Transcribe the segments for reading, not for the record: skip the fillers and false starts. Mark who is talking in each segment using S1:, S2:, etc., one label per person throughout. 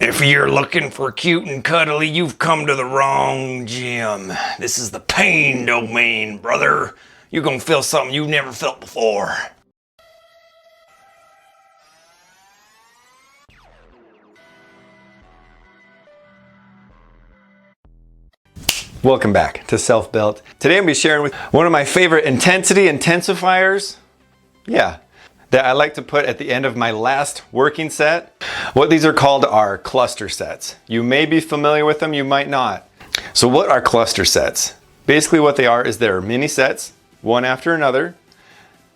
S1: If you're looking for cute and cuddly, you've come to the wrong gym. This is the pain domain, brother. You're gonna feel something you've never felt before. Welcome back to Self Built. Today I'm gonna be sharing with one of my favorite intensity intensifiers. That I like to put at the end of my last working set. What these are called are cluster sets. You may be familiar with them, you might not. So what are cluster sets? Basically what they are is they're mini sets, one after another.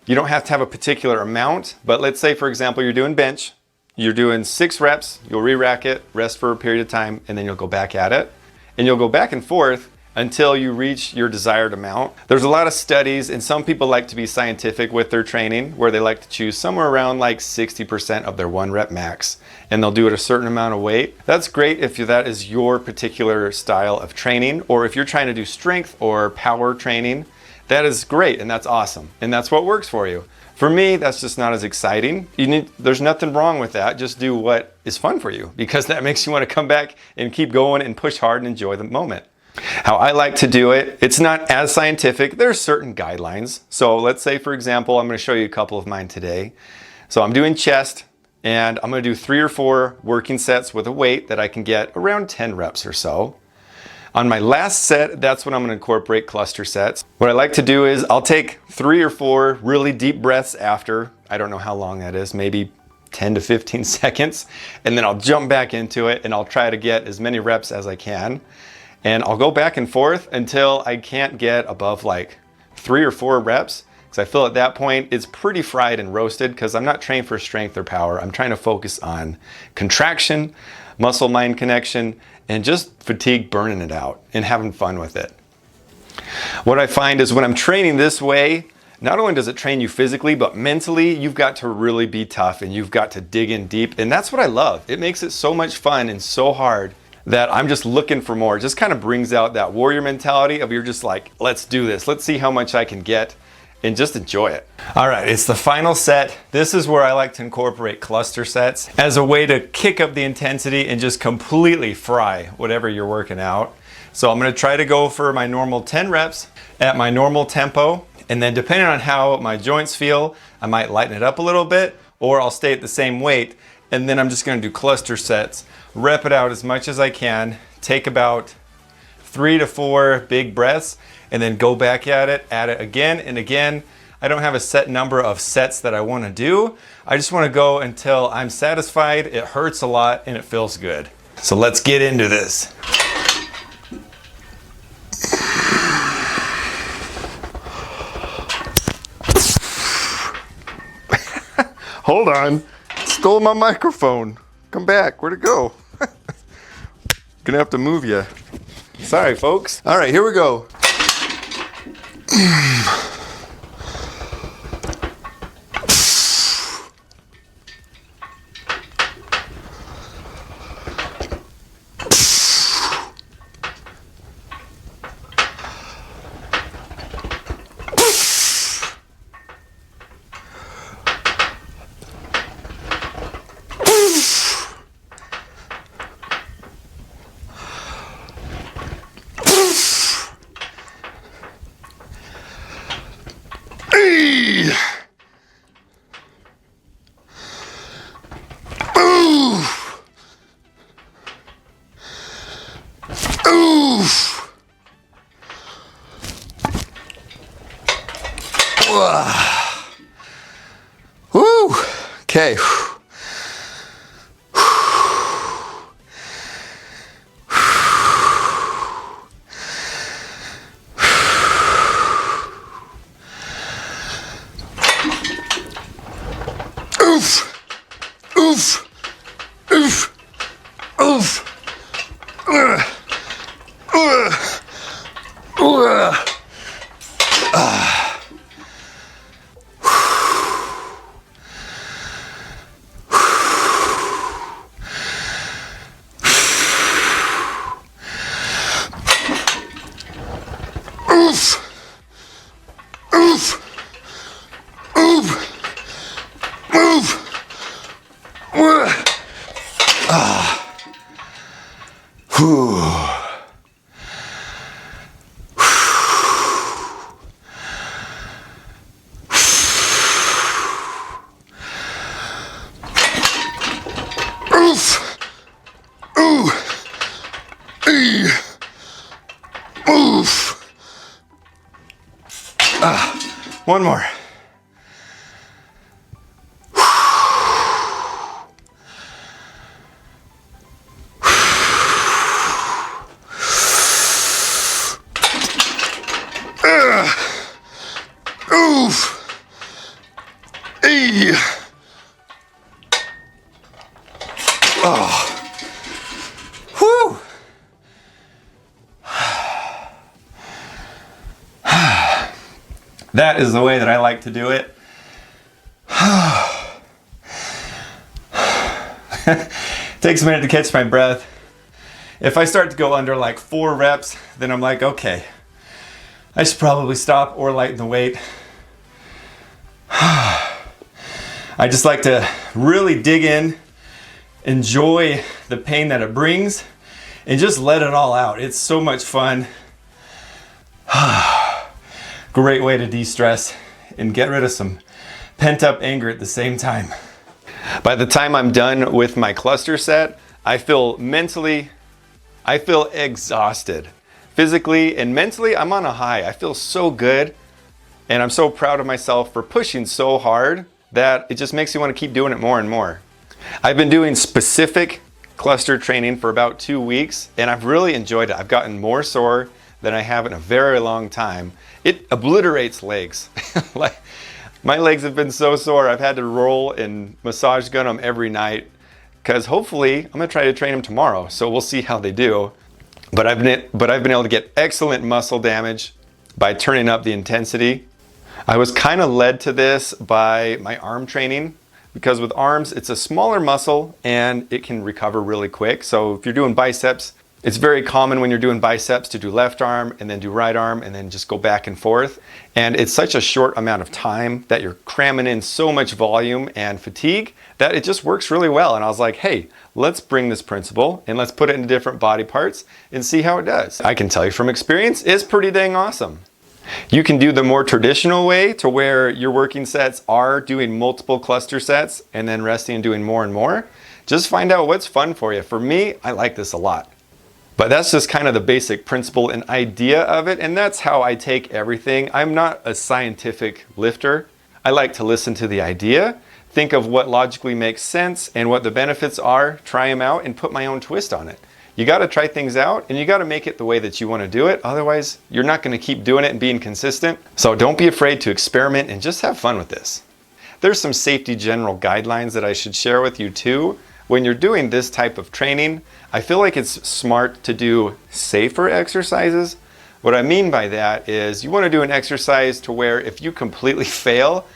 S1: You don't have to have a particular amount, but let's say for example you're doing bench, you're doing 6 reps, you'll re-rack it, rest for a period of time, and then you'll go back at it. And you'll go back and forth until you reach your desired amount. There's a lot of studies, and some people like to be scientific with their training, where they like to choose somewhere around like 60% of their 1 rep max, and they'll do it a certain amount of weight. That's great if that is your particular style of training, or if you're trying to do strength or power training, that is great and that's awesome, and that's what works for you. For me, that's just not as exciting. There's nothing wrong with that. Just do what is fun for you, because that makes you want to come back and keep going and push hard and enjoy the moment. How I like to do it, it's not as scientific. There's certain guidelines. So let's say, for example, I'm going to show you a couple of mine today. So I'm doing chest, and I'm going to do 3 or 4 working sets with a weight that I can get around 10 reps or so. On my last set, that's when I'm going to incorporate cluster sets. What I like to do is I'll take 3 or 4 really deep breaths after. I don't know how long that is, maybe 10 to 15 seconds. And then I'll jump back into it, and I'll try to get as many reps as I can. And I'll go back and forth until I can't get above like 3 or 4 reps, because I feel at that point it's pretty fried and roasted, because I'm not trained for strength or power. I'm trying to focus on contraction, muscle-mind connection, and just fatigue burning it out and having fun with it. What I find is when I'm training this way, not only does it train you physically, but mentally you've got to really be tough and you've got to dig in deep. And that's what I love. It makes it so much fun and so hard that I'm just looking for more. It just kind of brings out that warrior mentality of you're just like, let's do this. Let's see how much I can get and just enjoy it. All right, it's the final set. This is where I like to incorporate cluster sets as a way to kick up the intensity and just completely fry whatever you're working out. So I'm gonna try to go for my normal 10 reps at my normal tempo. And then depending on how my joints feel, I might lighten it up a little bit, or I'll stay at the same weight. And then I'm just gonna do cluster sets, rep it out as much as I can, take about 3 to 4 big breaths, and then go back at it again and again. I don't have a set number of sets that I wanna do. I just wanna go until I'm satisfied, it hurts a lot, and it feels good. So let's get into this. Hold on. Stole my microphone. Come back. Where'd it go? Gonna have to move you. Sorry, folks. All right, here we go. Woo! Okay. Oof! Oof! Oof! Oof! Whew. Oof. Ooh. Ee. Oof. One more. Oof. Ee. Oh. Whew. That is the way that I like to do it. Takes a minute to catch my breath. If I start to go under like 4 reps, then I'm like, okay, I should probably stop or lighten the weight. I just like to really dig in, enjoy the pain that it brings, and just let it all out. It's so much fun. Great way to de-stress and get rid of some pent-up anger at the same time. By the time I'm done with my cluster set, I feel exhausted. Physically and mentally, I'm on a high. I feel so good, and I'm so proud of myself for pushing so hard that it just makes you want to keep doing it more and more. I've been doing specific cluster training for about 2 weeks, and I've really enjoyed it. I've gotten more sore than I have in a very long time. It obliterates legs. Like, my legs have been so sore, I've had to roll and massage gun them every night, because hopefully I'm gonna try to train them tomorrow, so we'll see how they do. But I've been able to get excellent muscle damage by turning up the intensity. I was kind of led to this by my arm training, because with arms, it's a smaller muscle and it can recover really quick. So if you're doing biceps, it's very common when you're doing biceps to do left arm and then do right arm and then just go back and forth. And it's such a short amount of time that you're cramming in so much volume and fatigue that it just works really well. And I was like, hey, let's bring this principle and let's put it into different body parts and see how it does. I can tell you from experience, it's pretty dang awesome. You can do the more traditional way to where your working sets are doing multiple cluster sets and then resting and doing more and more. Just find out what's fun for you. For me, I like this a lot. But that's just kind of the basic principle and idea of it, and that's how I take everything. I'm not a scientific lifter. I like to listen to the idea, think of what logically makes sense and what the benefits are, try them out, and put my own twist on it. You got to try things out, and you got to make it the way that you want to do it. Otherwise, you're not going to keep doing it and being consistent. So don't be afraid to experiment and just have fun with this. There's some safety general guidelines that I should share with you too. When you're doing this type of training, I feel like it's smart to do safer exercises. What I mean by that is you want to do an exercise to where if you completely fail,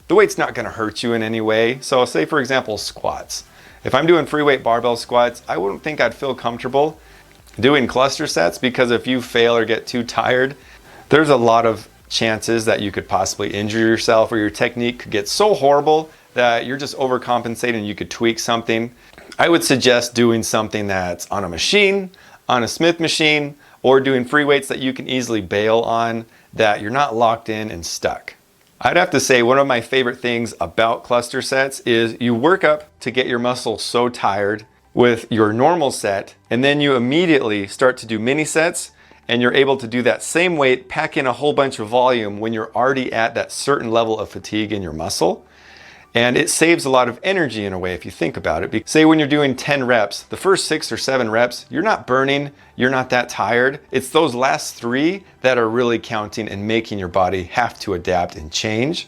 S1: the weight's not going to hurt you in any way. So say for example, squats. If I'm doing free weight barbell squats, I wouldn't think I'd feel comfortable doing cluster sets, because if you fail or get too tired, there's a lot of chances that you could possibly injure yourself, or your technique could get so horrible that you're just overcompensating, you could tweak something. I would suggest doing something that's on a machine, on a Smith machine, or doing free weights that you can easily bail on, that you're not locked in and stuck. I'd have to say one of my favorite things about cluster sets is you work up to get your muscles so tired with your normal set, and then you immediately start to do mini sets, and you're able to do that same weight, pack in a whole bunch of volume when you're already at that certain level of fatigue in your muscle. And it saves a lot of energy in a way if you think about it. Say when you're doing 10 reps, the first 6 or 7 reps, you're not burning, you're not that tired. It's those last 3 that are really counting and making your body have to adapt and change.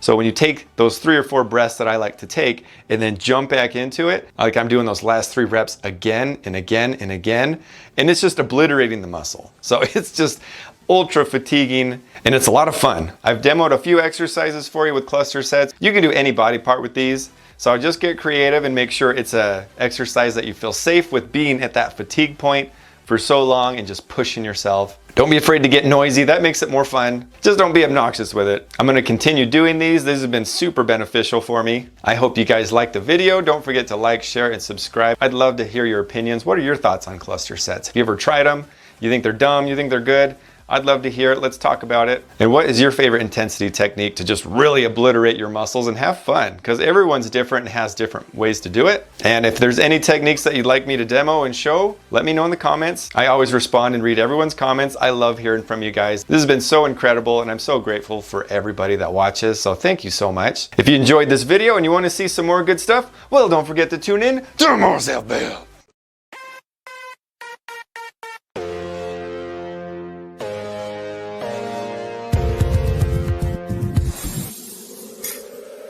S1: So when you take those 3 or 4 breaths that I like to take and then jump back into it, like I'm doing those last 3 reps again and again and again, and it's just obliterating the muscle. So it's just ultra fatiguing, and it's a lot of fun. I've demoed a few exercises for you with cluster sets. You can do any body part with these. So just get creative and make sure it's an exercise that you feel safe with being at that fatigue point for so long and just pushing yourself. Don't be afraid to get noisy. That makes it more fun. Just don't be obnoxious with it. I'm gonna continue doing these. This has been super beneficial for me. I hope you guys liked the video. Don't forget to like, share, and subscribe. I'd love to hear your opinions. What are your thoughts on cluster sets? Have you ever tried them? You think they're dumb? You think they're good? I'd love to hear it. Let's talk about it. And what is your favorite intensity technique to just really obliterate your muscles and have fun? Because everyone's different and has different ways to do it. And if there's any techniques that you'd like me to demo and show, let me know in the comments. I always respond and read everyone's comments. I love hearing from you guys. This has been so incredible, and I'm so grateful for everybody that watches. So thank you so much. If you enjoyed this video and you want to see some more good stuff, well, don't forget to tune in to more Self Built.